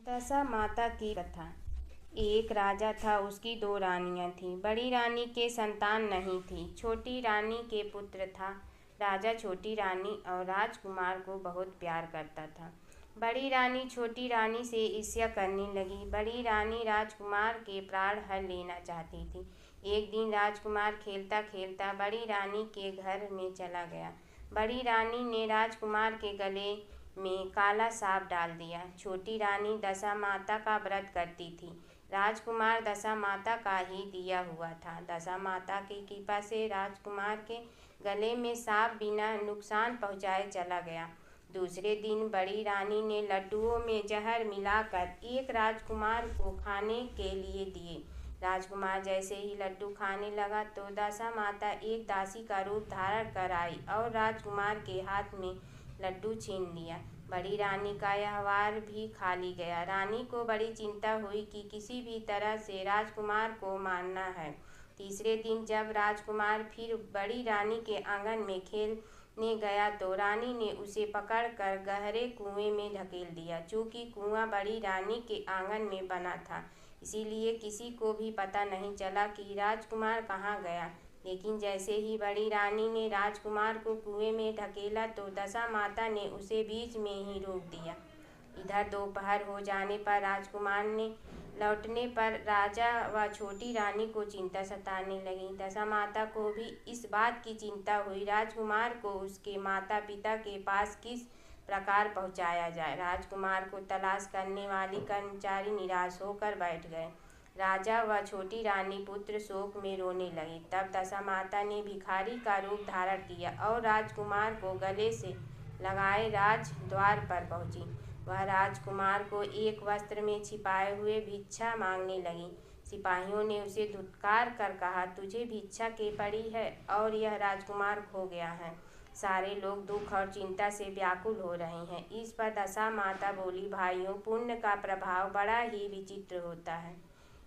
दशा माता की कथा। एक राजा था, उसकी दो रानियां थीं। बड़ी रानी के संतान नहीं थी, छोटी रानी के पुत्र था। राजा छोटी रानी और राजकुमार को बहुत प्यार करता था। बड़ी रानी छोटी रानी से ईर्ष्या करने लगी। बड़ी रानी राजकुमार के प्राण हर लेना चाहती थी। एक दिन राजकुमार खेलता खेलता बड़ी रानी के घर में चला गया। बड़ी रानी ने राजकुमार के गले में काला सांप डाल दिया। छोटी रानी दशा माता का व्रत करती थी। राजकुमार दशा माता का ही दिया हुआ था। दशा माता की कृपा से राजकुमार के गले में सांप बिना नुकसान पहुंचाए चला गया। दूसरे दिन बड़ी रानी ने लड्डुओं में जहर मिलाकर एक राजकुमार को खाने के लिए दिए। राजकुमार जैसे ही लड्डू खाने लगा तो दशा माता एक दासी का रूप धारण कर आई और राजकुमार के हाथ में लड्डू छीन लिया। बड़ी रानी का यह वार भी खाली गया। रानी को बड़ी चिंता हुई कि किसी भी तरह से राजकुमार को मारना है। तीसरे दिन जब राजकुमार फिर बड़ी रानी के आंगन में खेलने गया तो रानी ने उसे पकड़कर गहरे कुएं में ढकेल दिया। चूंकि कुआं बड़ी रानी के आंगन में बना था, इसीलिए किसी को भी पता नहीं चला कि राजकुमार कहाँ गया। लेकिन जैसे ही बड़ी रानी ने राजकुमार को कुएं में ढकेला तो दशा माता ने उसे बीच में ही रोक दिया। इधर दोपहर हो जाने पर राजकुमार ने लौटने पर राजा व छोटी रानी को चिंता सताने लगी। दशा माता को भी इस बात की चिंता हुई राजकुमार को उसके माता पिता के पास किस प्रकार पहुंचाया जाए। राजकुमार को तलाश करने वाली कर्मचारी निराश होकर बैठ गए। राजा व छोटी रानी पुत्र शोक में रोने लगे। तब दशा माता ने भिखारी का रूप धारण किया और राजकुमार को गले से लगाए राज द्वार पर पहुंची। वह राजकुमार को एक वस्त्र में छिपाए हुए भिक्षा मांगने लगी। सिपाहियों ने उसे धुतकार कर कहा, तुझे भिक्षा के पड़ी है और यह राजकुमार खो गया है। सारे लोग दुख और चिंता से व्याकुल हो रहे हैं। इस पर दशा माता बोली, भाइयों, पुण्य का प्रभाव बड़ा ही विचित्र होता है।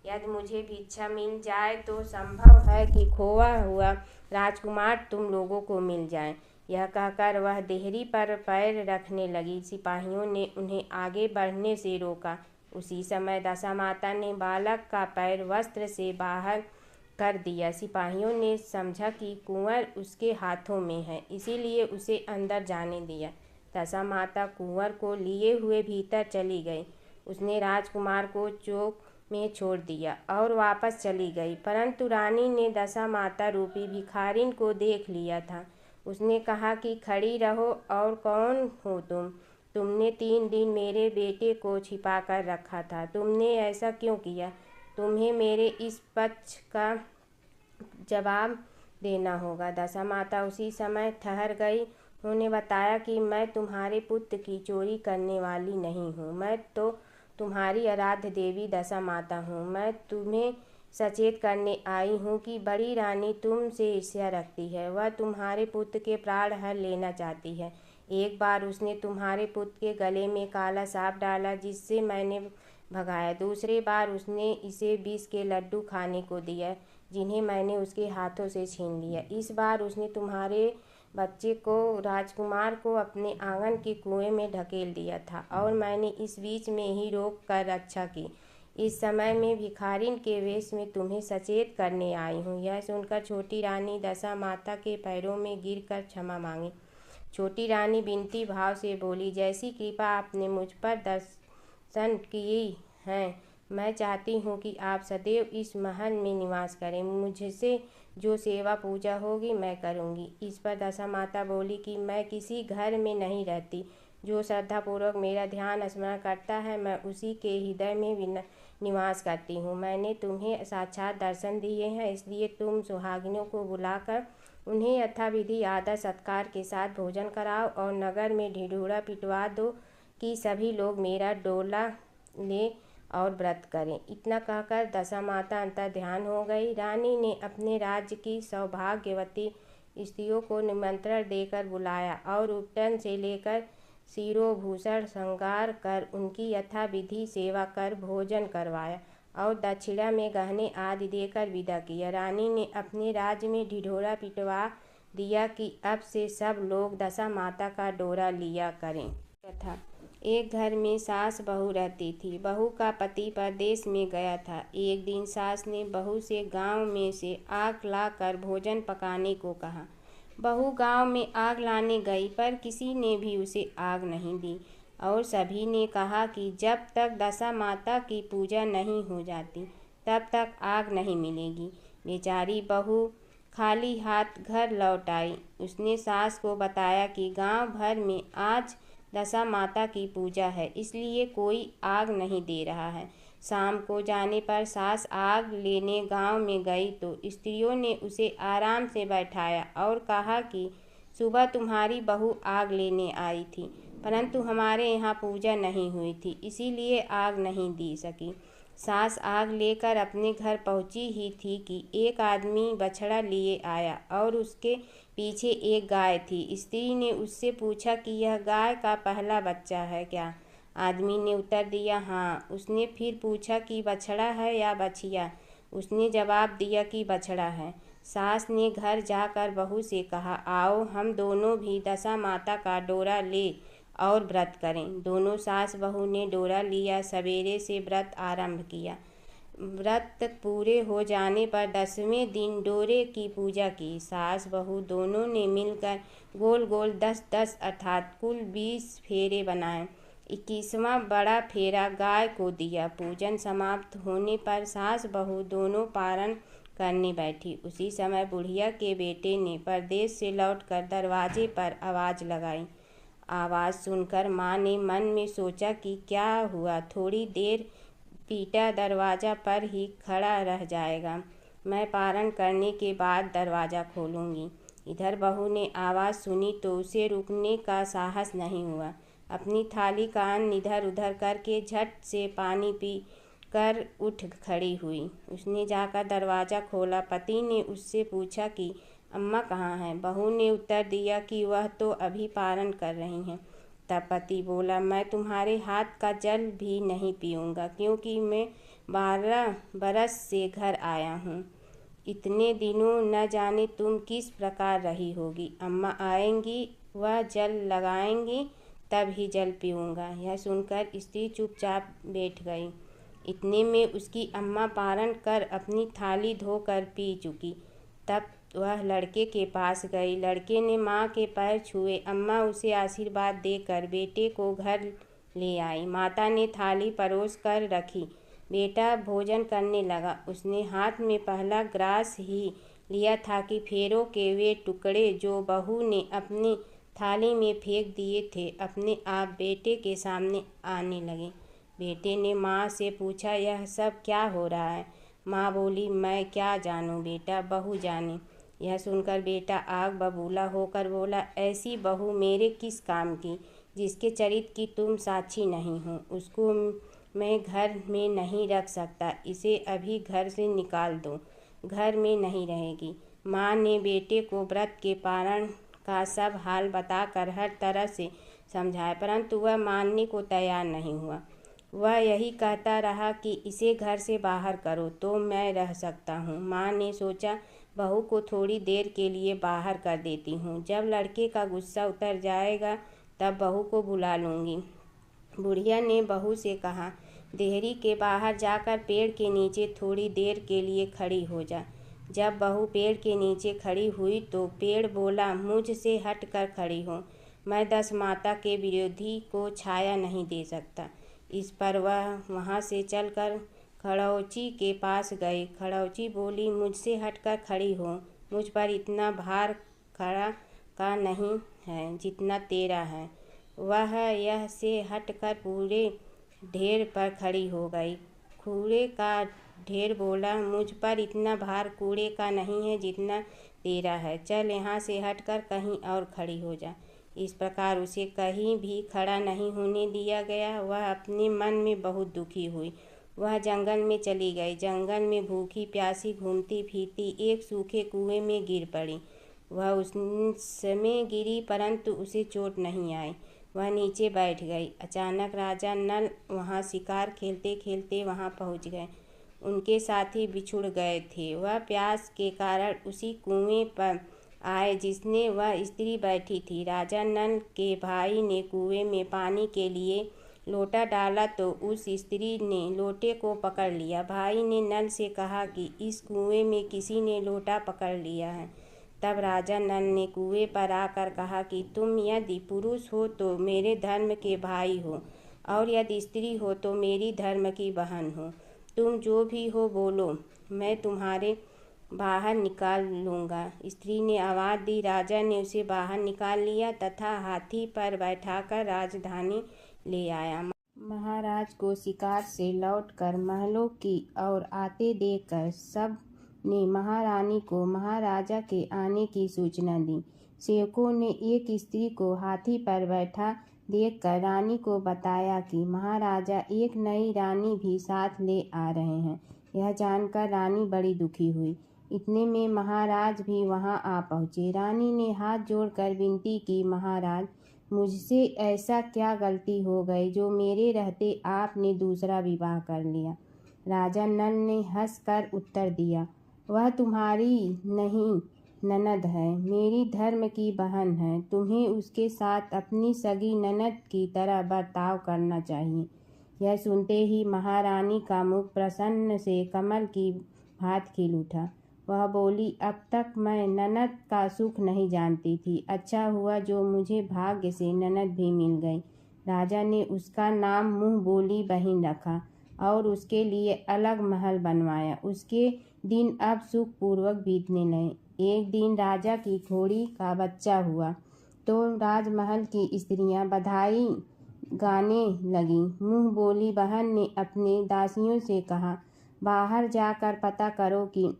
यदि मुझे भिक्षा मिल जाए तो संभव है कि खोया हुआ राजकुमार तुम लोगों को मिल जाए। यह कहकर वह देहरी पर पैर रखने लगी। सिपाहियों ने उन्हें आगे बढ़ने से रोका। उसी समय दशा माता ने बालक का पैर वस्त्र से बाहर कर दिया। सिपाहियों ने समझा कि कुंवर उसके हाथों में है, इसीलिए उसे अंदर जाने दिया। दशा माता कुंवर को लिए हुए भीतर चली गई। उसने राजकुमार को चौक में छोड़ दिया और वापस चली गई। परंतु रानी ने दशा माता रूपी भिखारिन को देख लिया था। उसने कहा कि खड़ी रहो और कौन हो तुमने 3 दिन मेरे बेटे को छिपा कर रखा था, तुमने ऐसा क्यों किया? तुम्हें मेरे इस पक्ष का जवाब देना होगा। दशा माता उसी समय ठहर गई। उन्होंने बताया कि मैं तुम्हारे पुत्र की चोरी करने वाली नहीं हूँ, मैं तो तुम्हारी आराध्य देवी दशा माता हूँ। मैं तुम्हें सचेत करने आई हूँ कि बड़ी रानी तुमसे ईर्ष्या रखती है। वह तुम्हारे पुत्र के प्राण हर लेना चाहती है। एक बार उसने तुम्हारे पुत्र के गले में काला सांप डाला, जिससे मैंने भगाया। दूसरी बार उसने इसे विष के लड्डू खाने को दिया, जिन्हें मैंने उसके हाथों से छीन लिया। इस बार उसने तुम्हारे बच्चे को, राजकुमार को, अपने आंगन के कुएं में ढकेल दिया था और मैंने इस बीच में ही रोक कर रक्षा की। इस समय मैं भिखारिन के वेश में तुम्हें सचेत करने आई हूँ। यह सुनकर छोटी रानी दशा माता के पैरों में गिरकर क्षमा मांगी। छोटी रानी विनती भाव से बोली, जैसी कृपा आपने मुझ पर दर्शन की है, मैं चाहती हूँ कि आप सदैव इस महल में निवास करें। मुझसे जो सेवा पूजा होगी मैं करूँगी। इस पर दशा माता बोली कि मैं किसी घर में नहीं रहती। जो श्रद्धापूर्वक मेरा ध्यान स्मरण करता है, मैं उसी के हृदय में निवास करती हूँ। मैंने तुम्हें साक्षात दर्शन दिए हैं, इसलिए तुम सुहागिनों को बुलाकर उन्हें यथाविधि आदर सत्कार के साथ भोजन कराओ और नगर में ढिढूरा पिटवा दो कि सभी लोग मेरा डोला ले और व्रत करें। इतना कहकर दशा माता अंतर ध्यान हो गई। रानी ने अपने राज्य की सौभाग्यवती स्त्रियों को निमंत्रण देकर बुलाया और उपटन से लेकर शिरोभूषण श्रृंगार कर उनकी यथाविधि सेवा कर भोजन करवाया और दक्षिणा में गहने आदि देकर विदा किया। रानी ने अपने राज्य में ढिढोरा पिटवा दिया कि अब से सब लोग दशा माता का डोरा लिया करें। कथा। एक घर में सास बहू रहती थी। बहू का पति परदेश में गया था। एक दिन सास ने बहू से गांव में से आग लाकर भोजन पकाने को कहा। बहू गांव में आग लाने गई, पर किसी ने भी उसे आग नहीं दी और सभी ने कहा कि जब तक दशा माता की पूजा नहीं हो जाती तब तक आग नहीं मिलेगी। बेचारी बहू खाली हाथ घर लौट आई। उसने सास को बताया कि गांव भर में आज दशा माता की पूजा है, इसलिए कोई आग नहीं दे रहा है। शाम को जाने पर सास आग लेने गांव में गई तो स्त्रियों ने उसे आराम से बैठाया और कहा कि सुबह तुम्हारी बहू आग लेने आई थी, परंतु हमारे यहाँ पूजा नहीं हुई थी, इसीलिए आग नहीं दी सकी। सास आग लेकर अपने घर पहुंची ही थी कि एक आदमी बछड़ा लिए आया और उसके पीछे एक गाय थी। स्त्री ने उससे पूछा कि यह गाय का पहला बच्चा है क्या? आदमी ने उत्तर दिया, हाँ। उसने फिर पूछा कि बछड़ा है या बछिया? उसने जवाब दिया कि बछड़ा है। सास ने घर जाकर बहू से कहा, आओ हम दोनों भी दशा माता का डोरा ले और व्रत करें। दोनों सास बहू ने डोरा लिया। सवेरे से व्रत आरंभ किया। व्रत पूरे हो जाने पर 10वें दिन डोरे की पूजा की। सास बहू दोनों ने मिलकर गोल गोल 10-10 अर्थात कुल 20 फेरे बनाए। 21वां बड़ा फेरा गाय को दिया। पूजन समाप्त होने पर सास बहू दोनों पारण करने बैठी। उसी समय बुढ़िया के बेटे ने परदेश से लौटकर दरवाजे पर आवाज़ लगाई। आवाज़ सुनकर माँ ने मन में सोचा कि क्या हुआ, थोड़ी देर पीटा दरवाज़ा पर ही खड़ा रह जाएगा। मैं पारण करने के बाद दरवाज़ा खोलूँगी। इधर बहू ने आवाज़ सुनी तो उसे रुकने का साहस नहीं हुआ। अपनी थाली का अन्न इधर उधर करके झट से पानी पी कर उठ खड़ी हुई। उसने जाकर दरवाज़ा खोला। पति ने उससे पूछा कि अम्मा कहाँ हैं? बहू ने उत्तर दिया कि वह तो अभी पारण कर रही हैं। तब पति बोला, मैं तुम्हारे हाथ का जल भी नहीं पीऊँगा, क्योंकि मैं 12 बरस से घर आया हूँ। इतने दिनों न जाने तुम किस प्रकार रही होगी। अम्मा आएंगी, वह जल लगाएंगी, तब ही जल पीऊँगा। यह सुनकर स्त्री चुपचाप बैठ गई। इतने में उसकी अम्मा पारण कर अपनी थाली धोकर पी चुकी। तब वह लड़के के पास गई। लड़के ने माँ के पैर छुए। अम्मा उसे आशीर्वाद देकर बेटे को घर ले आई। माता ने थाली परोस कर रखी। बेटा भोजन करने लगा। उसने हाथ में पहला ग्रास ही लिया था कि फेरों के वे टुकड़े जो बहू ने अपनी थाली में फेंक दिए थे अपने आप बेटे के सामने आने लगे। बेटे ने माँ से पूछा, यह सब क्या हो रहा है? माँ बोली, मैं क्या जानूँ बेटा, बहू जाने। यह सुनकर बेटा आग बबूला होकर बोला, ऐसी बहू मेरे किस काम की, जिसके चरित्र की तुम साक्षी नहीं हो। उसको मैं घर में नहीं रख सकता। इसे अभी घर से निकाल दो, घर में नहीं रहेगी। माँ ने बेटे को व्रत के पारण का सब हाल बताकर हर तरह से समझाया, परंतु वह मानने को तैयार नहीं हुआ। वह यही कहता रहा कि इसे घर से बाहर करो तो मैं रह सकता हूँ। माँ ने सोचा, बहू को थोड़ी देर के लिए बाहर कर देती हूँ, जब लड़के का गुस्सा उतर जाएगा तब बहू को बुला लूँगी। बुढ़िया ने बहू से कहा, देहरी के बाहर जाकर पेड़ के नीचे थोड़ी देर के लिए खड़ी हो जा। जब बहू पेड़ के नीचे खड़ी हुई तो पेड़ बोला, मुझसे हट कर खड़ी हो, मैं 10 माता के विरोधी को छाया नहीं दे सकता। इस पर वह वहाँ से चलकर खड़ौची के पास गई। खड़ौची बोली, मुझसे हटकर खड़ी हो, मुझ पर इतना भार खड़ा का नहीं है जितना तेरा है। वह यह से हटकर पूरे ढेर पर खड़ी हो गई। कूड़े का ढेर बोला, मुझ पर इतना भार कूड़े का नहीं है जितना तेरा है, चल यहाँ से हटकर कहीं और खड़ी हो जा। इस प्रकार उसे कहीं भी खड़ा नहीं होने दिया गया। वह अपने मन में बहुत दुखी हुई। वह जंगल में चली गई। जंगल में भूखी प्यासी घूमती फिरती एक सूखे कुएं में गिर पड़ी। वह उसमें गिरी, परंतु उसे चोट नहीं आई। वह नीचे बैठ गई। अचानक राजा नल वहाँ शिकार खेलते खेलते वहाँ पहुँच गए। उनके साथी बिछुड़ गए थे। वह प्यास के कारण उसी कुएं पर आए जिसने वह स्त्री बैठी थी। राजा नल के भाई ने कुएं में पानी के लिए लोटा डाला तो उस स्त्री ने लोटे को पकड़ लिया। भाई ने नल से कहा कि इस कुएं में किसी ने लोटा पकड़ लिया है। तब राजा नल ने कुएं पर आकर कहा कि तुम यदि पुरुष हो तो मेरे धर्म के भाई हो, और यदि स्त्री हो तो मेरी धर्म की बहन हो। तुम जो भी हो बोलो, मैं तुम्हारे बाहर निकाल लूँगा। स्त्री ने आवाज़ दी। राजा ने उसे बाहर निकाल लिया तथा हाथी पर बैठाकर राजधानी ले आया। महाराज को शिकार से लौटकर महलों की ओर आते देखकर सब ने महारानी को महाराजा के आने की सूचना दी। सेवकों ने एक स्त्री को हाथी पर बैठा देखकर रानी को बताया कि महाराजा एक नई रानी भी साथ ले आ रहे हैं। यह जानकर रानी बड़ी दुखी हुई। इतने में महाराज भी वहां आ पहुँचे। रानी ने हाथ जोड़कर विनती की, महाराज, मुझसे ऐसा क्या गलती हो गई जो मेरे रहते आपने दूसरा विवाह कर लिया। राजा नल ने हंसकर उत्तर दिया, वह तुम्हारी नहीं ननद है, मेरी धर्म की बहन है। तुम्हें उसके साथ अपनी सगी ननद की तरह बर्ताव करना चाहिए। यह सुनते ही महारानी का मुख प्रसन्न से कमल की भांति खिल उठा। वह बोली, अब तक मैं ननद का सुख नहीं जानती थी। अच्छा हुआ जो मुझे भाग्य से ननद भी मिल गई। राजा ने उसका नाम मुँह बोली बहन रखा और उसके लिए अलग महल बनवाया। उसके दिन अब सुखपूर्वक बीतने लगे। एक दिन राजा की घोड़ी का बच्चा हुआ तो राजमहल की स्त्रियां बधाई गाने लगीं। मुँह बोली बहन ने अपने दासियों से कहा, बाहर जाकर पता करो कि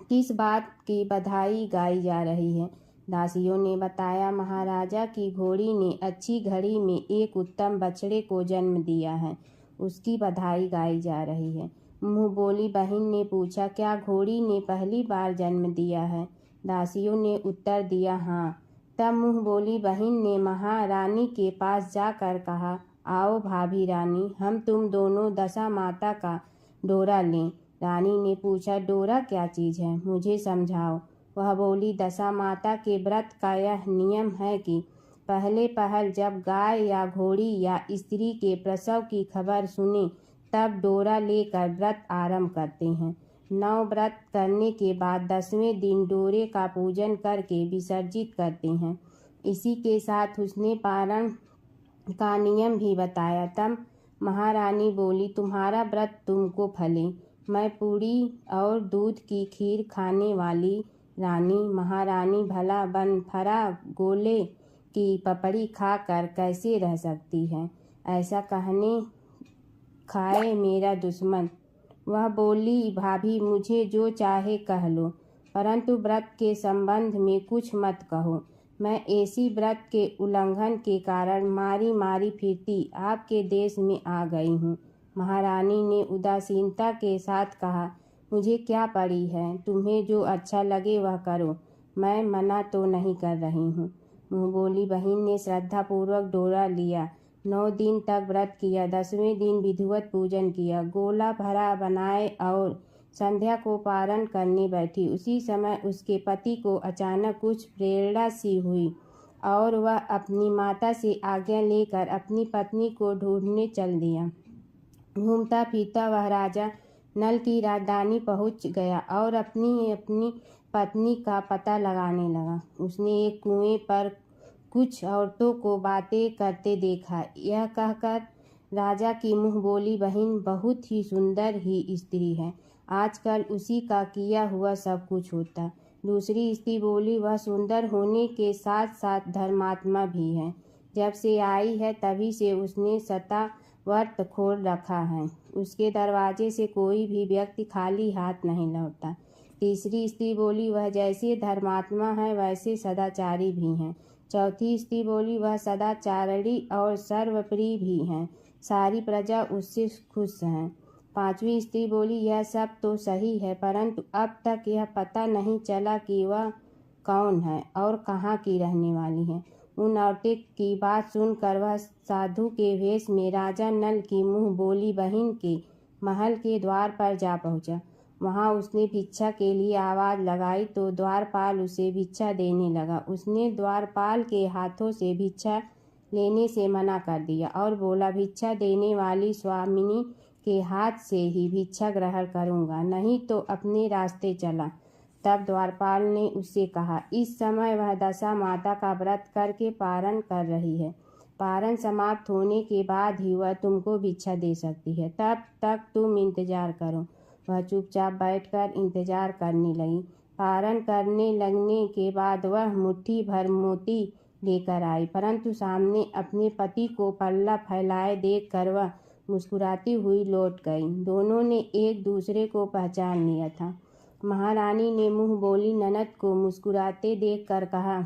किस बात की बधाई गाई जा रही है। दासियों ने बताया, महाराजा की घोड़ी ने अच्छी घड़ी में एक उत्तम बछड़े को जन्म दिया है, उसकी बधाई गाई जा रही है। मुँह बोली बहन ने पूछा, क्या घोड़ी ने पहली बार जन्म दिया है? दासियों ने उत्तर दिया, हाँ। तब मुँह बोली बहन ने महारानी के पास जाकर कहा, आओ भाभी रानी, हम तुम दोनों दशा माता का डोरा लें। रानी ने पूछा, डोरा क्या चीज़ है, मुझे समझाओ। वह बोली, दशा माता के व्रत का यह नियम है कि पहले पहल जब गाय या घोड़ी या स्त्री के प्रसव की खबर सुने तब डोरा लेकर व्रत आरंभ करते हैं। 9 व्रत करने के बाद 10वें दिन डोरे का पूजन करके विसर्जित करते हैं। इसी के साथ उसने पारण का नियम भी बताया। तब महारानी बोली, तुम्हारा व्रत तुमको फले। मैं पूड़ी और दूध की खीर खाने वाली रानी महारानी भला बनफरा गोले की पपड़ी खाकर कैसे रह सकती है? ऐसा कहने खाए मेरा दुश्मन। वह बोली, भाभी मुझे जो चाहे कह लो, परंतु व्रत के संबंध में कुछ मत कहो। मैं ऐसी व्रत के उल्लंघन के कारण मारी मारी फिरती आपके देश में आ गई हूँ। महारानी ने उदासीनता के साथ कहा, मुझे क्या पड़ी है, तुम्हें जो अच्छा लगे वह करो, मैं मना तो नहीं कर रही हूँ। मुँह बोली बहन ने श्रद्धापूर्वक डोरा लिया। 9 दिन तक व्रत किया। 10वें दिन विधिवत पूजन किया, गोला भरा बनाए और संध्या को पारण करने बैठी। उसी समय उसके पति को अचानक कुछ प्रेरणा सी हुई और वह अपनी माता से आज्ञा लेकर अपनी पत्नी को ढूंढने चल दिया। घूमता फिरता वह राजा नल की राजधानी पहुंच गया और अपनी पत्नी का पता लगाने लगा। उसने एक कुएं पर कुछ औरतों को बातें करते देखा। यह कहकर राजा की मुँह बोली बहन बहुत ही सुंदर ही स्त्री है, आजकल उसी का किया हुआ सब कुछ होता। दूसरी स्त्री बोली, वह सुंदर होने के साथ साथ धर्मात्मा भी है। जब से आई है तभी से उसने व्रत खोल रखा है, उसके दरवाजे से कोई भी व्यक्ति खाली हाथ नहीं लौटता। तीसरी स्त्री बोली, वह जैसे धर्मात्मा है वैसे सदाचारी भी हैं। चौथी स्त्री बोली, वह सदाचारी और सर्वप्रिय भी हैं, सारी प्रजा उससे खुश है। 5वीं स्त्री बोली, यह सब तो सही है, परंतु अब तक यह पता नहीं चला कि वह कौन है और कहाँ की रहने वाली है। उन औरतें की बात सुनकर वह साधु के वेश में राजा नल की मुँह बोली बहन के महल के द्वार पर जा पहुँचा। वहाँ उसने भिक्षा के लिए आवाज़ लगाई तो द्वारपाल उसे भिक्षा देने लगा। उसने द्वारपाल के हाथों से भिक्षा लेने से मना कर दिया और बोला, भिक्षा देने वाली स्वामिनी के हाथ से ही भिक्षा ग्रहण करूँगा, नहीं तो अपने रास्ते चला। तब द्वारपाल ने उससे कहा, इस समय वह दशा माता का व्रत करके पारण कर रही है। पारण समाप्त होने के बाद ही वह तुमको भिक्षा दे सकती है, तब तक तुम इंतजार करो। वह चुपचाप बैठकर इंतजार करने लगी। पारण करने लगने के बाद वह मुट्ठी भर मोती लेकर आई, परंतु सामने अपने पति को पल्ला फैलाए देखकर वह मुस्कुराती हुई लौट गई। दोनों ने एक दूसरे को पहचान लिया था। महारानी ने मुँह बोली ननद को मुस्कुराते देखकर कहा,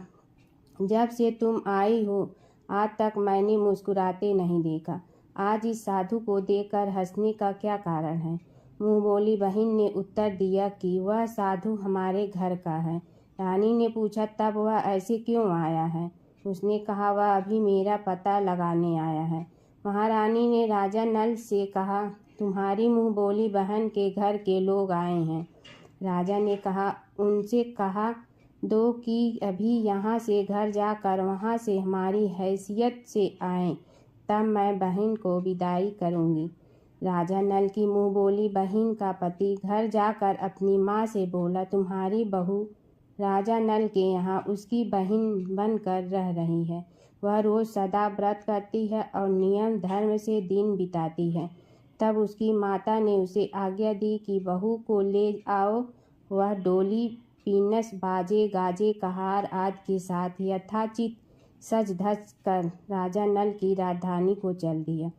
जब से तुम आई हो आज तक मैंने मुस्कुराते नहीं देखा। आज इस साधु को देखकर हंसने का क्या कारण है? मुँह बोली बहन ने उत्तर दिया कि वह साधु हमारे घर का है। रानी ने पूछा, तब वह ऐसे क्यों आया है? उसने कहा, वह अभी मेरा पता लगाने आया है। महारानी ने राजा नल से कहा, तुम्हारी मुँह बोली बहन के घर के लोग आए हैं। राजा ने कहा, उनसे कहा दो कि अभी यहाँ से घर जाकर वहाँ से हमारी हैसियत से आए, तब मैं बहन को विदाई करूँगी। राजा नल की मुँह बोली बहन का पति घर जाकर अपनी माँ से बोला, तुम्हारी बहू राजा नल के यहाँ उसकी बहन बनकर रह रही है। वह रोज़ सदा व्रत करती है और नियम धर्म से दिन बिताती है। तब उसकी माता ने उसे आज्ञा दी कि बहू को ले आओ। वह डोली पीनस बाजे गाजे कहार आदि के साथ यथाचित सज धज कर राजा नल की राजधानी को चल दिया।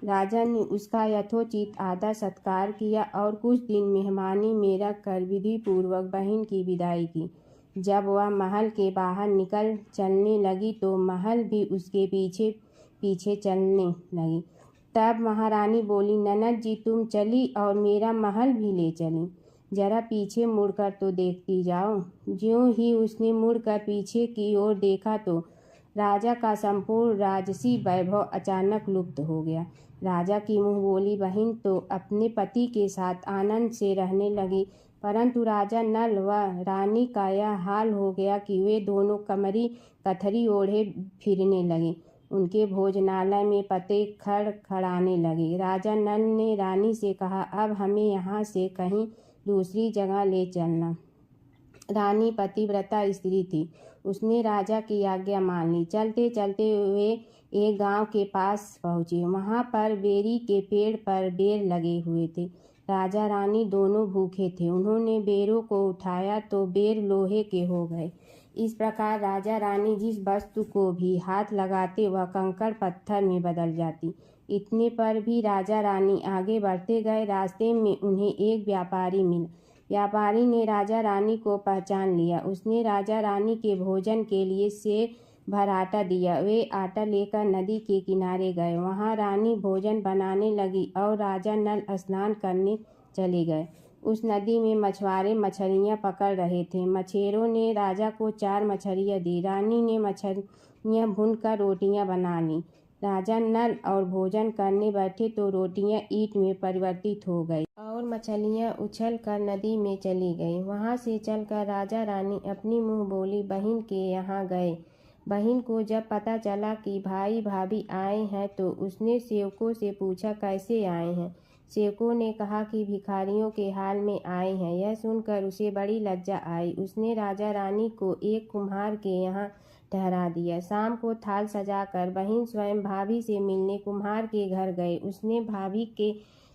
राजा ने उसका यथोचित आदर सत्कार किया और कुछ दिन मेहमानी में रखकर विधि पूर्वक बहन की विदाई की। जब वह महल के बाहर निकल चलने लगी तो महल भी उसके पीछे पीछे चलने लगी। तब महारानी बोली, ननद जी तुम चली और मेरा महल भी ले चली, जरा पीछे मुड़कर तो देखती जाओ। ज्यों ही उसने मुड़कर पीछे की ओर देखा तो राजा का संपूर्ण राजसी वैभव अचानक लुप्त हो गया। राजा की मुँह बोली बहन तो अपने पति के साथ आनंद से रहने लगी, परंतु राजा नल व रानी का यह हाल हो गया कि वे दोनों कमरी कथरी ओढ़े फिरने लगे। उनके भोजनालय में पते खड़खड़ाने लगे। राजा नल ने रानी से कहा, अब हमें यहाँ से कहीं दूसरी जगह ले चलना। रानी पतिव्रता स्त्री थी, उसने राजा की आज्ञा मान ली। चलते चलते वे एक गांव के पास पहुँचे। वहाँ पर बेरी के पेड़ पर बेर लगे हुए थे। राजा रानी दोनों भूखे थे। उन्होंने बेरों को उठाया तो बेर लोहे के हो गए। इस प्रकार राजा रानी जिस वस्तु को भी हाथ लगाते वह कंकड़ पत्थर में बदल जाती। इतने पर भी राजा रानी आगे बढ़ते गए। रास्ते में उन्हें एक व्यापारी मिला। व्यापारी ने राजा रानी को पहचान लिया। उसने राजा रानी के भोजन के लिए सेर भर आटा दिया। वे आटा लेकर नदी के किनारे गए। वहाँ रानी भोजन बनाने लगी और राजा नल स्नान करने चले गए। उस नदी में मछुआरे मछलियाँ पकड़ रहे थे। मछेरों ने राजा को 4 मछलियाँ दी। रानी ने मछलियाँ भूनकर रोटियाँ बना लीं। राजा नल और भोजन करने बैठे तो रोटियाँ ईंट में परिवर्तित हो गई और मछलियाँ उछल कर नदी में चली गई। वहाँ से चलकर राजा रानी अपनी मुँह बोली बहन के यहाँ गए। बहन को जब पता चला कि भाई भाभी आए हैं तो उसने सेवकों से पूछा, कैसे आए हैं? सेवकों ने कहा कि भिखारियों के हाल में आए हैं। यह सुनकर उसे बड़ी लज्जा आई। उसने राजा रानी को एक कुम्हार के यहाँ ठहरा दिया। शाम को थाल सजाकर बहन स्वयं भाभी से मिलने कुम्हार के घर गए। उसने भाभी के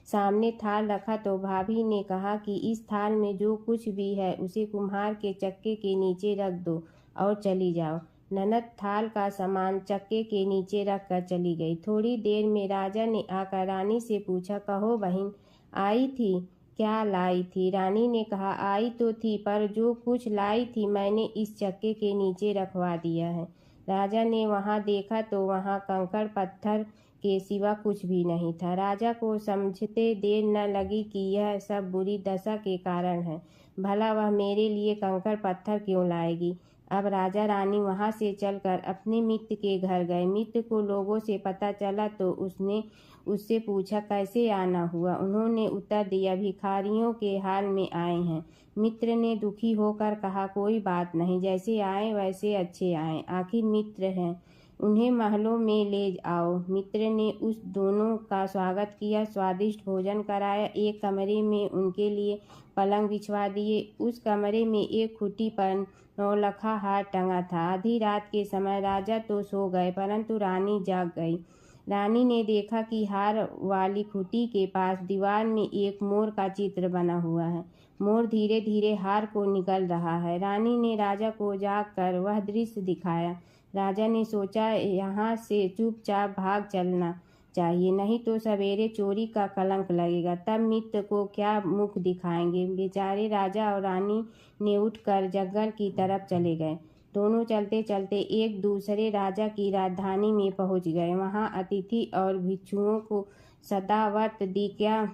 सामने थाल रखा तो भाभी ने कहा कि इस थाल में जो कुछ भी है उसे कुम्हार के चक्के के नीचे रख दो और चली जाओ। ननद थाल का सामान चक्के के नीचे रख कर चली गई। थोड़ी देर में राजा ने आकर रानी से पूछा, कहो बहन आई थी, क्या लाई थी? रानी ने कहा, आई तो थी पर जो कुछ लाई थी मैंने इस चक्के के नीचे रखवा दिया है। राजा ने वहाँ देखा तो वहाँ कंकड़ पत्थर के सिवा कुछ भी नहीं था। राजा को समझते देर न लगी कि यह सब बुरी दशा के कारण है। भला वह मेरे लिए कंकड़ पत्थर क्यों लाएगी? अब राजा रानी वहाँ से चलकर अपने मित्र के घर गए। मित्र को लोगों से पता चला तो उसने उससे पूछा, कैसे आना हुआ? उन्होंने उत्तर दिया, भिखारियों के हाल में आए हैं। मित्र ने दुखी होकर कहा, कोई बात नहीं, जैसे आए वैसे अच्छे आए, आखिर मित्र हैं। उन्हें महलों में ले आओ। मित्र ने उस दोनों का स्वागत किया, स्वादिष्ट भोजन कराया, एक कमरे में उनके लिए पलंग बिछवा दिए। उस कमरे में एक खुट्टी पर नौलखा हार टंगा था। आधी रात के समय राजा तो सो गए, परंतु रानी जाग गई। रानी ने देखा कि हार वाली खुट्टी के पास दीवार में एक मोर का चित्र बना हुआ है। मोर धीरे धीरे हार को निगल रहा है। रानी ने राजा को जाग कर वह दृश्य दिखाया। राजा ने सोचा, यहाँ से चुपचाप भाग चलना चाहिए, नहीं तो सवेरे चोरी का कलंक लगेगा। तब मित्र को क्या मुख दिखाएंगे। बेचारे राजा और रानी ने उठकर जंगल की तरफ चले गए। दोनों चलते चलते एक दूसरे राजा की राजधानी में पहुंच गए। वहां अतिथि और भिक्षुओं को सदाव्रत दिया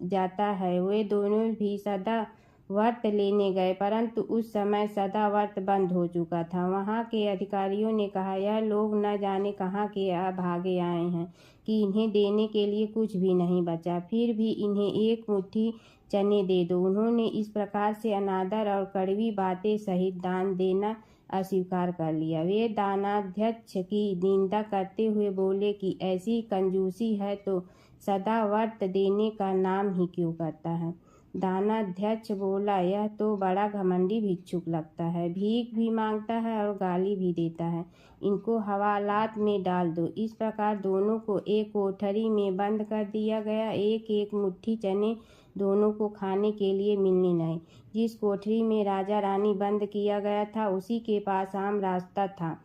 जाता है। वे दोनों भी सदा व्रत लेने गए, परंतु उस समय सदाव्रत बंद हो चुका था। वहां के अधिकारियों ने कहा, यह लोग न जाने कहाँ के भागे आए हैं कि इन्हें देने के लिए कुछ भी नहीं बचा, फिर भी इन्हें एक मुट्ठी चने दे दो। उन्होंने इस प्रकार से अनादर और कड़वी बातें सहित दान देना अस्वीकार कर लिया। वे दानाध्यक्ष की निंदा करते हुए बोले कि ऐसी कंजूसी है तो सदा व्रत देने का नाम ही क्यों करता है। दानाध्यक्ष बोला, यह तो बड़ा घमंडी भिक्षुक लगता है, भीख भी मांगता है और गाली भी देता है। इनको हवालात में डाल दो। इस प्रकार दोनों को एक कोठरी में बंद कर दिया गया। एक एक मुट्ठी चने दोनों को खाने के लिए मिलने नहीं। जिस कोठरी में राजा रानी बंद किया गया था, उसी के पास आम रास्ता था।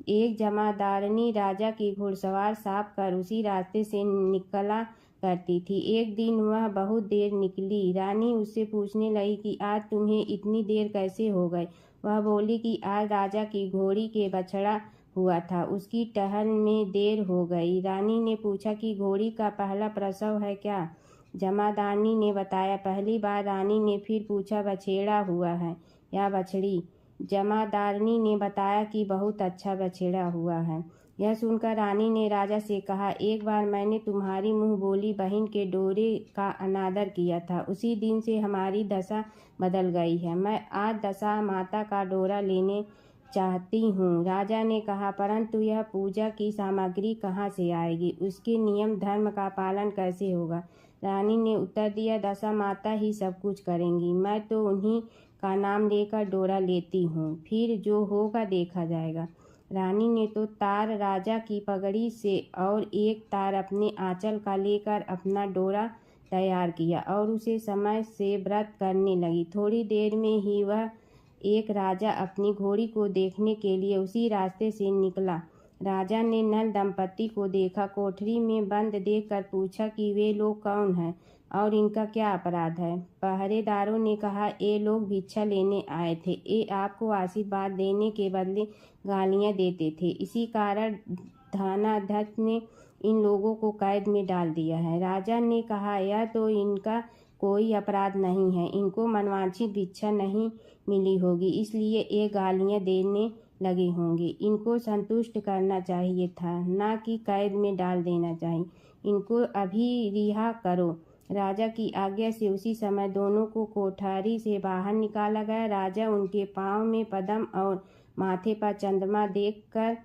एक जमादारनी राजा की घुड़सवार साफ कर उसी रास्ते से निकला करती थी। एक दिन वह बहुत देर निकली। रानी उससे पूछने लगी कि आज तुम्हें इतनी देर कैसे हो गई। वह बोली कि आज राजा की घोड़ी के बछड़ा हुआ था, उसकी टहल में देर हो गई। रानी ने पूछा कि घोड़ी का पहला प्रसव है क्या। जमादारनी ने बताया। पहली बार रानी ने फिर पूछा, बछेड़ा हुआ है या बछड़ी। जमादारनी ने बताया कि बहुत अच्छा बछेड़ा हुआ है। यह सुनकर रानी ने राजा से कहा, एक बार मैंने तुम्हारी मुँह बोली बहन के डोरे का अनादर किया था, उसी दिन से हमारी दशा बदल गई है। मैं आज दशा माता का डोरा लेने चाहती हूँ। राजा ने कहा, परंतु यह पूजा की सामग्री कहाँ से आएगी, उसके नियम धर्म का पालन कैसे होगा। रानी ने उत्तर दिया, दशा माता ही सब कुछ करेंगी, मैं तो उन्हीं का नाम लेकर डोरा लेती हूँ, फिर जो होगा देखा जाएगा। रानी ने तो तार राजा की पगड़ी से और एक तार अपने आंचल का लेकर अपना डोरा तैयार किया और उसे समय से व्रत करने लगी। थोड़ी देर में ही वह एक राजा अपनी घोड़ी को देखने के लिए उसी रास्ते से निकला। राजा ने नल दंपति को देखा। कोठरी में बंद देखकर पूछा कि वे लोग कौन हैं और इनका क्या अपराध है। पहरेदारों ने कहा, ये लोग भिक्षा लेने आए थे, ये आपको आशीर्वाद देने के बदले गालियां देते थे, इसी कारण थानाध्यक्ष ने इन लोगों को कैद में डाल दिया है। राजा ने कहा, यह तो इनका कोई अपराध नहीं है, इनको मनवांछित भिक्षा नहीं मिली होगी, इसलिए ये गालियां देने लगे होंगे। इनको संतुष्ट करना चाहिए था, ना कि कैद में डाल देना चाहिए। इनको अभी रिहा करो। राजा की आज्ञा से उसी समय दोनों को कोठारी से बाहर निकाला गया। राजा उनके पाँव में पद्म और माथे पर चंद्रमा देखकर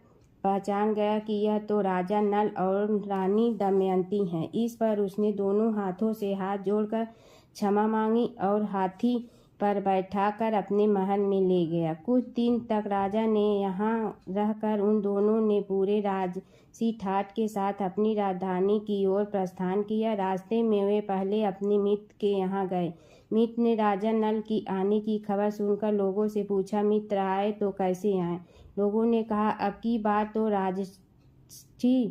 पहचान गया कि यह तो राजा नल और रानी दमयंती हैं। इस पर उसने दोनों हाथों से हाथ जोड़कर क्षमा मांगी और हाथी पर बैठाकर अपने महल में ले गया। कुछ दिन तक राजा ने यहाँ रहकर उन दोनों ने पूरे राजसी ठाट के साथ अपनी राजधानी की ओर प्रस्थान किया। रास्ते में वे पहले अपने मित्र के यहाँ गए। मित्र ने राजा नल की आने की खबर सुनकर लोगों से पूछा, मित्र आए तो कैसे आए। लोगों ने कहा, अब की बार तो राजसी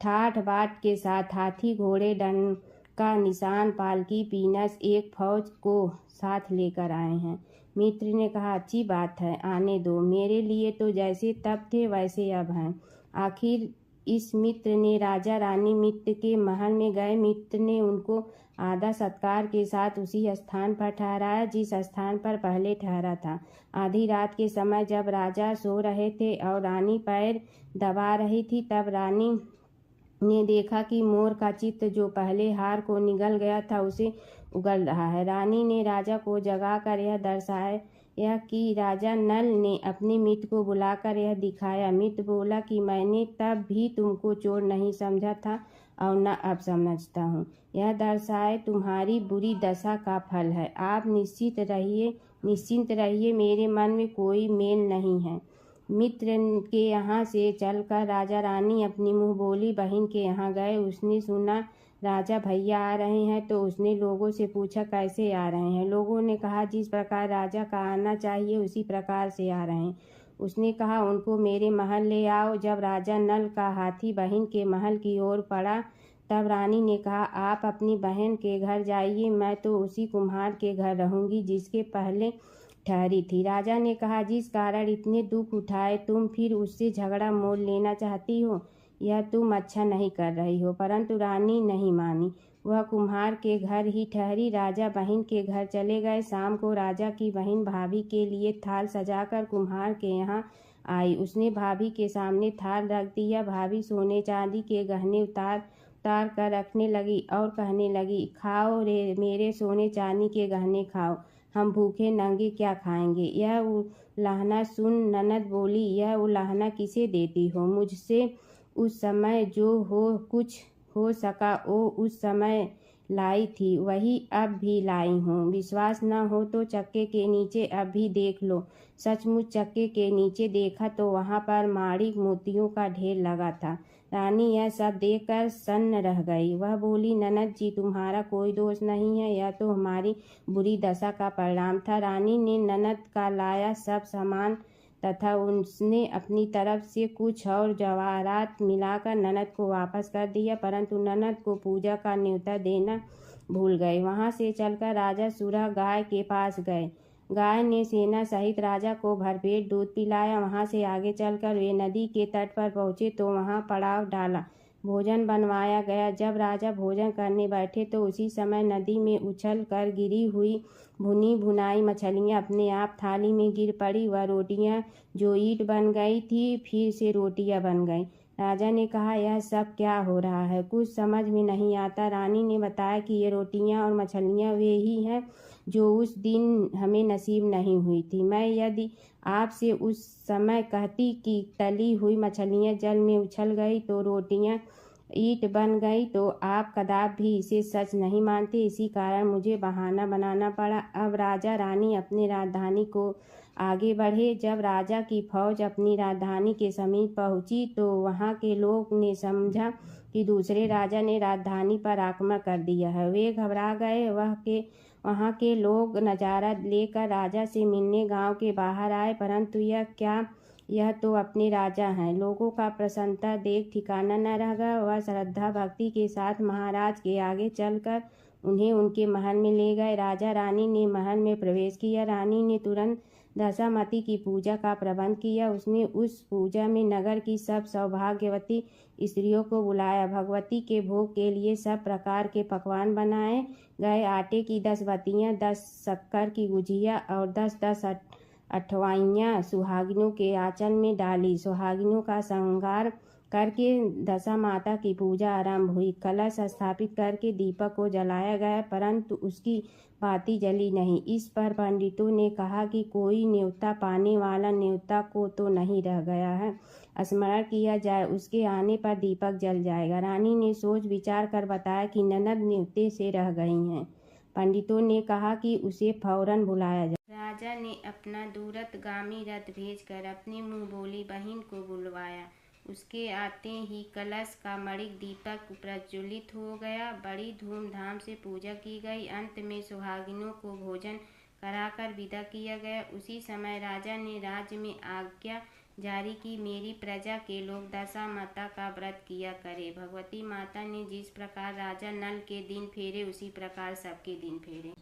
ठाठ बाट के साथ हाथी घोड़े दंड का निशान पालकी पीनस एक फौज को साथ लेकर आए हैं। मित्र ने कहा, अच्छी बात है, आने दो, मेरे लिए तो जैसे तब थे वैसे अब हैं। आखिर इस मित्र ने राजा रानी मित्र के महल में गए। मित्र ने उनको आधा सत्कार के साथ उसी स्थान पर ठहराया जिस स्थान पर पहले ठहरा था। आधी रात के समय जब राजा सो रहे थे और रानी पैर दबा रही थी, तब रानी ने देखा कि मोर का चित्र जो पहले हार को निगल गया था उसे उगल रहा है। रानी ने राजा को जगाकर यह दर्शाया यह कि राजा नल ने अपने मित्र को बुलाकर यह दिखाया। मित्र बोला कि मैंने तब भी तुमको चोर नहीं समझा था और न अब समझता हूँ। यह दर्शाए तुम्हारी बुरी दशा का फल है। आप निश्चिंत रहिए, मेरे मन में कोई मेल नहीं है। मित्र के यहाँ से चलकर राजा रानी अपनी मुँह बोली बहन के यहाँ गए। उसने सुना राजा भैया आ रहे हैं तो उसने लोगों से पूछा कैसे आ रहे हैं। लोगों ने कहा जिस प्रकार राजा का आना चाहिए उसी प्रकार से आ रहे हैं। उसने कहा उनको मेरे महल ले आओ। जब राजा नल का हाथी बहन के महल की ओर पड़ा तब रानी ने कहा आप अपनी बहन के घर जाइए, मैं तो उसी कुम्हार के घर रहूंगी जिसके पहले ठहरी थी। राजा ने कहा जिस कारण इतने दुख उठाए तुम फिर उससे झगड़ा मोल लेना चाहती हो, यह तुम अच्छा नहीं कर रही हो। परंतु रानी नहीं मानी, वह कुम्हार के घर ही ठहरी। राजा बहन के घर चले गए। शाम को राजा की बहन भाभी के लिए थाल सजाकर कुम्हार के यहाँ आई। उसने भाभी के सामने थाल रख दिया। भाभी सोने चांदी के गहने उतार कर रखने लगी और कहने लगी खाओ रे मेरे सोने चांदी के गहने खाओ, हम भूखे नंगे क्या खाएंगे। यह उलाहना सुन ननद बोली यह उलाहना किसे देती हो। मुझसे उस समय जो कुछ हो सका वो उस समय लाई थी, वही अब भी लाई हूँ। विश्वास न हो तो चक्के के नीचे अब भी देख लो। सचमुच चक्के के नीचे देखा तो वहाँ पर माणिक मोतियों का ढेर लगा था। रानी यह सब देखकर सन्न रह गई। वह बोली ननद जी तुम्हारा कोई दोष नहीं है, यह तो हमारी बुरी दशा का परिणाम था। रानी ने ननद का लाया सब सामान तथा उसने अपनी तरफ से कुछ और जवाहरात मिलाकर ननद को वापस कर दिया, परंतु ननद को पूजा का न्योता देना भूल गए। वहां से चलकर राजा सूरह गाय के पास गए। गाय ने सेना सहित राजा को भरपेट दूध पिलाया। वहां से आगे चलकर वे नदी के तट पर पहुंचे तो वहां पड़ाव डाला। भोजन बनवाया गया। जब राजा भोजन करने बैठे तो उसी समय नदी में उछल कर गिरी हुई भुनी भुनाई मछलियां अपने आप थाली में गिर पड़ी। वह रोटियां जो ईंट बन गई थी फिर से रोटियां बन गई। राजा ने कहा यह सब क्या हो रहा है, कुछ समझ में नहीं आता। रानी ने बताया कि ये रोटियां और मछलियां वे ही हैं जो उस दिन हमें नसीब नहीं हुई थी। मैं यदि आपसे उस समय कहती कि तली हुई मछलियां जल में उछल गई तो रोटियां ईंट बन गई तो आप कदापि भी इसे सच नहीं मानते। इसी कारण मुझे बहाना बनाना पड़ा। अब राजा रानी अपनी राजधानी को आगे बढ़े। जब राजा की फौज अपनी राजधानी के समीप पहुंची तो वहां के लोग ने समझा कि दूसरे राजा ने राजधानी पर आक्रमण कर दिया है। वे घबरा गए। वहाँ के लोग नज़ारा लेकर राजा से मिलने गांव के बाहर आए, परंतु यह तो अपने राजा हैं। लोगों का प्रसन्नता देख ठिकाना न रह गया। वह श्रद्धा भक्ति के साथ महाराज के आगे चलकर उन्हें उनके महल में ले गए। राजा रानी ने महल में प्रवेश किया। रानी ने तुरंत दशामाता की पूजा का प्रबंध किया। उसने उस पूजा में नगर की सब सौभाग्यवती स्त्रियों को बुलाया। भगवती के भोग के लिए सब प्रकार के पकवान बनाए गए। आटे की 10 बतियाँ, 10 शक्कर की गुजिया और 10 अठवाइयाँ सुहागिनों के आंचल में डाली। सुहागिनों का श्रृंगार करके दशा माता की पूजा आरंभ हुई। कलश स्थापित करके दीपक को जलाया गया, परंतु उसकी बाती जली नहीं। इस पर पंडितों ने कहा कि कोई न्योता पाने वाला न्योता को तो नहीं रह गया है, स्मरण किया जाए, उसके आने पर दीपक जल जाएगा। रानी ने सोच विचार कर बताया कि ननद न्योते से रह गई हैं। पंडितों ने कहा कि उसे फौरन बुलाया जाए। राजा ने अपना दूरगामी रथ भेजकर अपनी मुँह बोली बहन को बुलवाया। उसके आते ही कलश का मणिक दीपक प्रज्वलित हो गया। बड़ी धूमधाम से पूजा की गई। अंत में सुहागिनों को भोजन कराकर विदा किया गया। उसी समय राजा ने राज्य में आज्ञा जारी की मेरी प्रजा के लोग दशा माता का व्रत किया करे। भगवती माता ने जिस प्रकार राजा नल के दिन फेरे उसी प्रकार सबके दिन फेरे।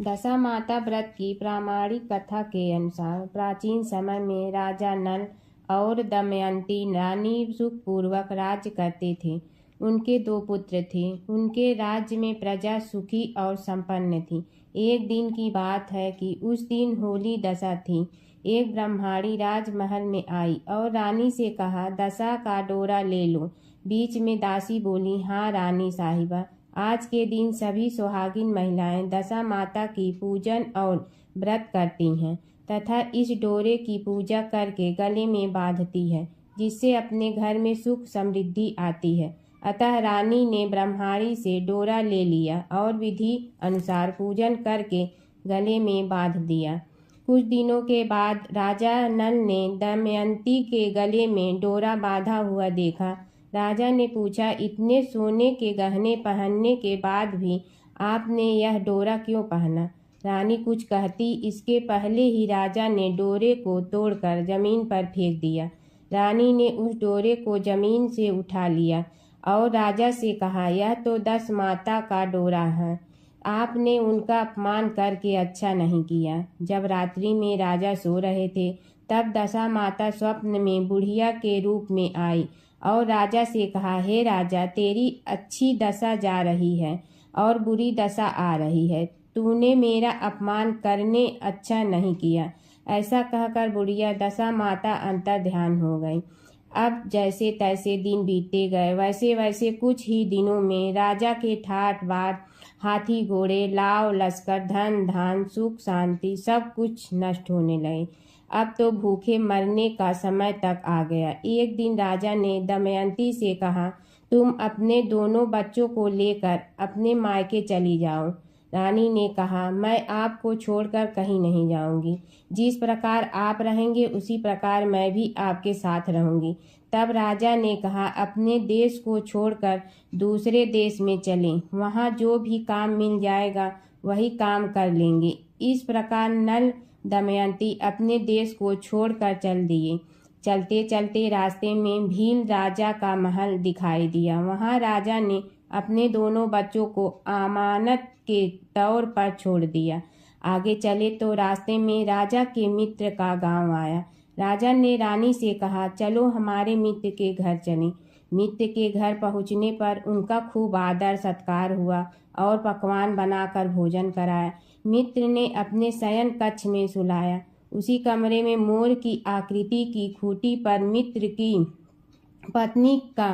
दशा माता व्रत की प्रामाणिक कथा के अनुसार प्राचीन समय में राजा नल और दमयंती रानी सुखपूर्वक राज्य करते थे। उनके 2 पुत्र थे। उनके राज्य में प्रजा सुखी और संपन्न थी। एक दिन की बात है कि उस दिन होली दशा थी। एक ब्राह्मणी राजमहल में आई और रानी से कहा दशा का डोरा ले लो। बीच में दासी बोली हाँ रानी साहिबा, आज के दिन सभी सुहागिन महिलाएं दशा माता की पूजन और व्रत करती हैं। तथा इस डोरे की पूजा करके गले में बांधती है, जिससे अपने घर में सुख समृद्धि आती है। अतः रानी ने ब्रह्माणी से डोरा ले लिया और विधि अनुसार पूजन करके गले में बांध दिया। कुछ दिनों के बाद राजा नल ने दमयंती के गले में डोरा बांधा हुआ देखा। राजा ने पूछा, इतने सोने के गहने पहनने के बाद भी आपने यह डोरा क्यों पहना? रानी कुछ कहती इसके पहले ही राजा ने डोरे को तोड़कर जमीन पर फेंक दिया। रानी ने उस डोरे को जमीन से उठा लिया और राजा से कहा, यह तो 10 माता का डोरा है, आपने उनका अपमान करके अच्छा नहीं किया। जब रात्रि में राजा सो रहे थे तब दशा माता स्वप्न में बुढ़िया के रूप में आई और राजा से कहा, हे राजा, तेरी अच्छी दशा जा रही है और बुरी दशा आ रही है, तूने मेरा अपमान करने अच्छा नहीं किया। ऐसा कहकर बुढ़िया दशा माता अंतर ध्यान हो गई। अब जैसे तैसे दिन बीतते गए, वैसे वैसे कुछ ही दिनों में राजा के ठाट बाट, हाथी घोड़े, लाव लश्कर, धन धान, सुख शांति सब कुछ नष्ट होने लगे। अब तो भूखे मरने का समय तक आ गया। एक दिन राजा ने दमयंती से कहा, तुम अपने दोनों बच्चों को लेकर अपने मायके चली जाओ। रानी ने कहा, मैं आपको छोड़कर कहीं नहीं जाऊंगी। जिस प्रकार आप रहेंगे उसी प्रकार मैं भी आपके साथ रहूंगी। तब राजा ने कहा, अपने देश को छोड़कर दूसरे देश में चलें, वहाँ जो भी काम मिल जाएगा वही काम कर लेंगे। इस प्रकार नल दमयंती अपने देश को छोड़कर चल दिए। चलते चलते रास्ते में भील राजा का महल दिखाई दिया। वहाँ राजा ने अपने दोनों बच्चों को अमानत के तौर पर छोड़ दिया। आगे चले तो रास्ते में राजा के मित्र का गांव आया। राजा ने रानी से कहा, चलो हमारे मित्र के घर चलें। मित्र के घर पहुंचने पर उनका खूब आदर सत्कार हुआ और पकवान बनाकर भोजन कराया। मित्र ने अपने शयन कक्ष में सुलाया। उसी कमरे में मोर की आकृति की खूंटी पर मित्र की पत्नी का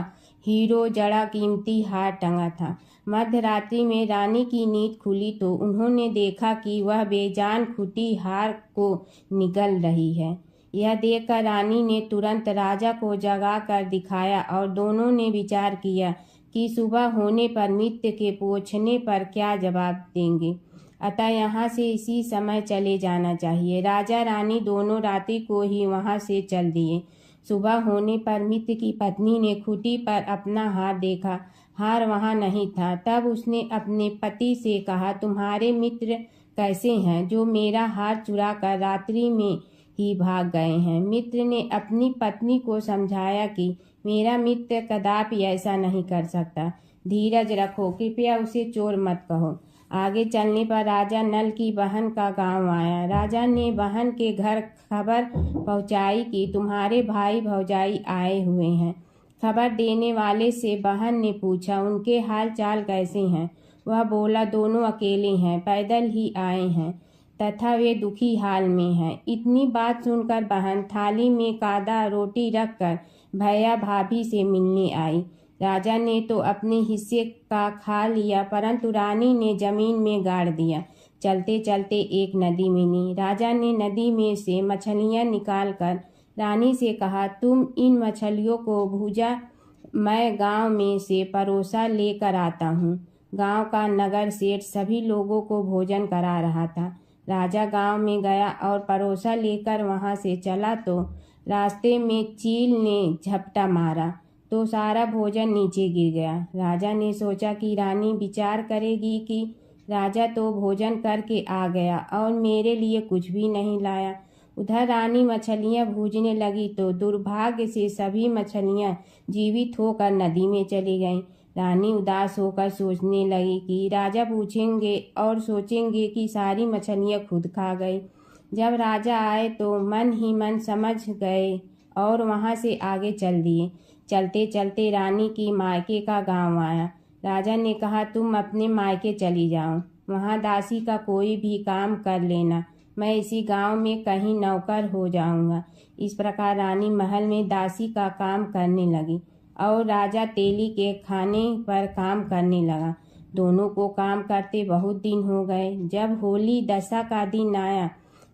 हीरो जड़ा कीमती हार टंगा था। मध्य रात्रि में रानी की नींद खुली तो उन्होंने देखा कि वह बेजान खूंटी हार को निगल रही है। यह देखकर रानी ने तुरंत राजा को जगा कर दिखाया और दोनों ने विचार किया कि सुबह होने पर मित्र के पूछने पर क्या जवाब देंगे। अतः यहाँ से इसी समय चले जाना चाहिए। राजा रानी दोनों रात्रि को ही वहाँ से चल दिए। सुबह होने पर मित्र की पत्नी ने खूंटी पर अपना हार देखा। हार वहाँ नहीं था। तब उसने अपने पति से कहा, तुम्हारे मित्र कैसे हैं जो मेरा हार चुरा कर रात्रि में ही भाग गए हैं? मित्र ने अपनी पत्नी को समझाया कि मेरा मित्र कदापि ऐसा नहीं कर सकता, धीरज रखो, कृपया उसे चोर मत कहो। आगे चलने पर राजा नल की बहन का गांव आया। राजा ने बहन के घर खबर पहुंचाई कि तुम्हारे भाई भौजाई आए हुए हैं। खबर देने वाले से बहन ने पूछा, उनके हाल चाल कैसे हैं? वह बोला, दोनों अकेले हैं, पैदल ही आए हैं तथा वे दुखी हाल में हैं। इतनी बात सुनकर बहन थाली में कादा रोटी रखकर भैया भाभी से मिलने आई। राजा ने तो अपने हिस्से का खा लिया, परंतु रानी ने जमीन में गाड़ दिया। चलते चलते एक नदी मिली। राजा ने नदी में से मछलियां निकालकर रानी से कहा, तुम इन मछलियों को भूजा, मैं गांव में से परोसा लेकर आता हूँ। गांव का नगर सेठ सभी लोगों को भोजन करा रहा था। राजा गांव में गया और परोसा लेकर वहां से चला तो रास्ते में चील ने झपटा मारा तो सारा भोजन नीचे गिर गया। राजा ने सोचा कि रानी विचार करेगी कि राजा तो भोजन करके आ गया और मेरे लिए कुछ भी नहीं लाया। उधर रानी मछलियां भूजने लगी तो दुर्भाग्य से सभी मछलियां जीवित होकर नदी में चली गईं। रानी उदास होकर सोचने लगी कि राजा पूछेंगे और सोचेंगे कि सारी मछलियां खुद खा गई। जब राजा आए तो मन ही मन समझ गए और वहां से आगे चल दिए। चलते चलते रानी की मायके का गांव आया। राजा ने कहा, तुम अपने मायके चली जाओ, वहां दासी का कोई भी काम कर लेना, मैं इसी गांव में कहीं नौकर हो जाऊंगा। इस प्रकार रानी महल में दासी का काम करने लगी और राजा तेली के खाने पर काम करने लगा। दोनों को काम करते बहुत दिन हो गए। जब होली दशा का दिन आया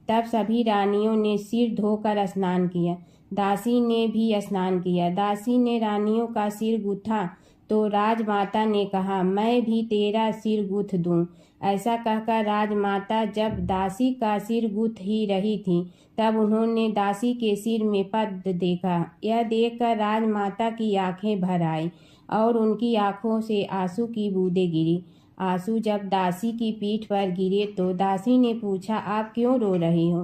तब सभी रानियों ने सिर धोकर स्नान किया। दासी ने भी स्नान किया। दासी ने रानियों का सिर गूथा तो राजमाता ने कहा, मैं भी तेरा सिर गूथ दूं। ऐसा कहकर राजमाता जब दासी का सिर गूथ ही रही थी तब उन्होंने दासी के सिर में पद्म देखा। यह देखकर राजमाता की आंखें भर आई और उनकी आंखों से आंसू की बूंदें गिरी। आंसू जब दासी की पीठ पर गिरे तो दासी ने पूछा, आप क्यों रो रही हो?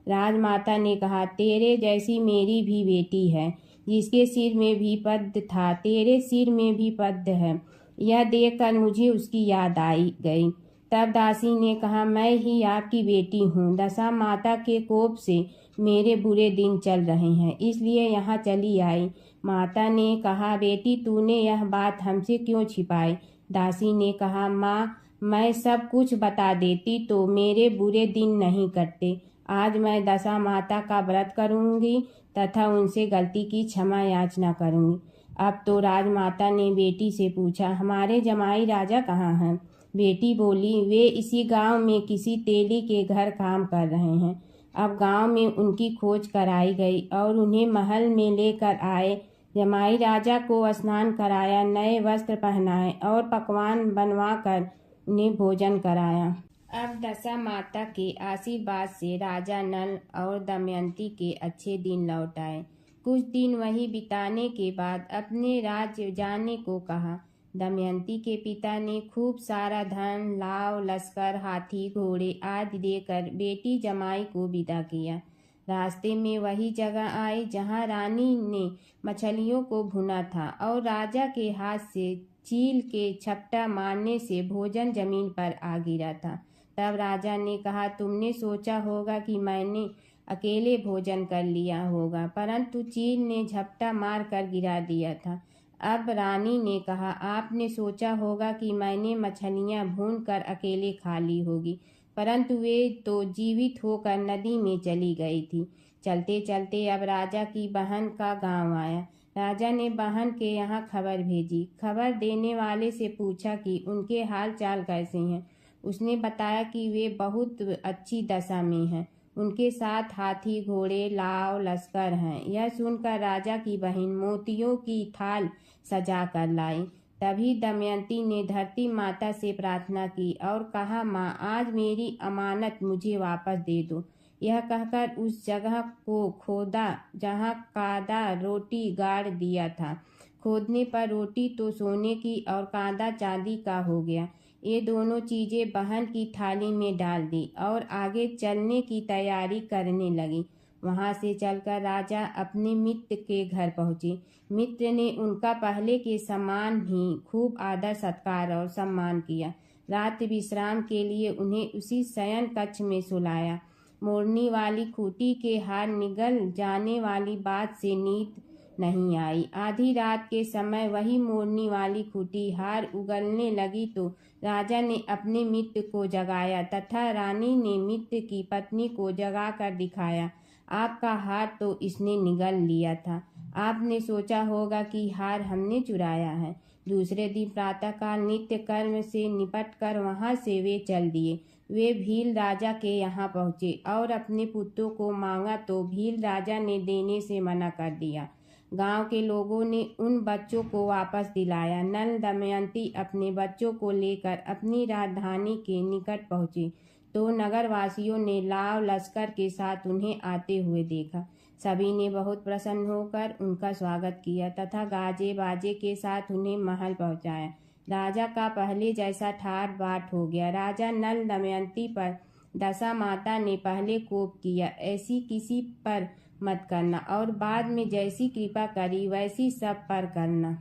राजमाता ने कहा, तेरे जैसी मेरी भी बेटी है जिसके सिर में भी पद्म था, तेरे सिर में भी पद्म है। यह देखकर मुझे उसकी याद आई गई। तब दासी ने कहा, मैं ही आपकी बेटी हूँ। दशा माता के कोप से मेरे बुरे दिन चल रहे हैं, इसलिए यहाँ चली आई। माता ने कहा, बेटी तूने यह बात हमसे क्यों छिपाई? दासी ने कहा, माँ मैं सब कुछ बता देती तो मेरे बुरे दिन नहीं कटते। आज मैं दशा माता का व्रत करूँगी तथा उनसे गलती की क्षमा याचना करूँगी। अब तो राजमाता ने बेटी से पूछा, हमारे जमाई राजा कहाँ हैं? बेटी बोली, वे इसी गांव में किसी तेली के घर काम कर रहे हैं। अब गांव में उनकी खोज कराई गई और उन्हें महल में लेकर आए। जमाई राजा को स्नान कराया, नए वस्त्र पहनाए और पकवान बनवाकर उन्हें भोजन कराया। अब दशा माता के आशीर्वाद से राजा नल और दमयंती के अच्छे दिन लौट आए। कुछ दिन वहीं बिताने के बाद अपने राज्य जाने को कहा। दमयंती के पिता ने खूब सारा धन, लाव, लश्कर, हाथी, घोड़े आदि देकर बेटी जमाई को विदा किया। रास्ते में वही जगह आई जहाँ रानी ने मछलियों को भुना था और राजा के हाथ से चील के छपटा मारने से भोजन जमीन पर आ गिरा था। तब राजा ने कहा, तुमने सोचा होगा कि मैंने अकेले भोजन कर लिया होगा, परंतु चील ने झपटा मार कर गिरा दिया था। अब रानी ने कहा, आपने सोचा होगा कि मैंने मछलियां भून कर अकेले खा ली होगी, परंतु वे तो जीवित होकर नदी में चली गई थी। चलते चलते अब राजा की बहन का गांव आया। राजा ने बहन के यहाँ खबर भेजी। खबर देने वाले से पूछा कि उनके हाल चाल कैसे हैं। उसने बताया कि वे बहुत अच्छी दशा में हैं। उनके साथ हाथी, घोड़े, लाव, लश्कर हैं। यह सुनकर राजा की बहन मोतियों की थाल सजा कर लाई। तभी दमयंती ने धरती माता से प्रार्थना की और कहा, माँ आज मेरी अमानत मुझे वापस दे दो। यह कहकर उस जगह को खोदा जहाँ कादा रोटी गाड़ दिया था। खोदने पर रोटी तो सोने की और कांदा चांदी का हो गया। ये दोनों चीजें बहन की थाली में डाल दी और आगे चलने की तैयारी करने लगी। वहां से चलकर राजा अपने मित्र के घर पहुंचे। मित्र ने उनका पहले के समान ही खूब आदर सत्कार और सम्मान किया। रात विश्राम के लिए उन्हें उसी शयन कक्ष में सुलाया। मोरनी वाली खूंटी के हार निगल जाने वाली बात से नींद नहीं आई। आधी रात के समय वही मोरनी वाली खूंटी हार उगलने लगी तो राजा ने अपने मित्र को जगाया तथा रानी ने मित्र की पत्नी को जगाकर दिखाया, आपका हार तो इसने निगल लिया था। आपने सोचा होगा कि हार हमने चुराया है। दूसरे दिन प्रातःकाल नित्य कर्म से निपट कर वहाँ से वे चल दिए। वे भील राजा के यहाँ पहुँचे और अपने पुत्रों को मांगा तो भील राजा ने देने से मना कर दिया। गांव के लोगों ने उन बच्चों को वापस दिलाया। नल दमयंती अपने बच्चों को लेकर अपनी राजधानी के निकट पहुँचे तो नगरवासियों ने लाव लश्कर के साथ उन्हें आते हुए देखा। सभी ने बहुत प्रसन्न होकर उनका स्वागत किया तथा गाजे बाजे के साथ उन्हें महल पहुंचाया। राजा का पहले जैसा ठाट बाट हो गया। राजा नल दमयंती पर दशा माता ने पहले कोप किया, ऐसी किसी पर मत करना, और बाद में जैसी कृपा करी वैसी सब पर करना।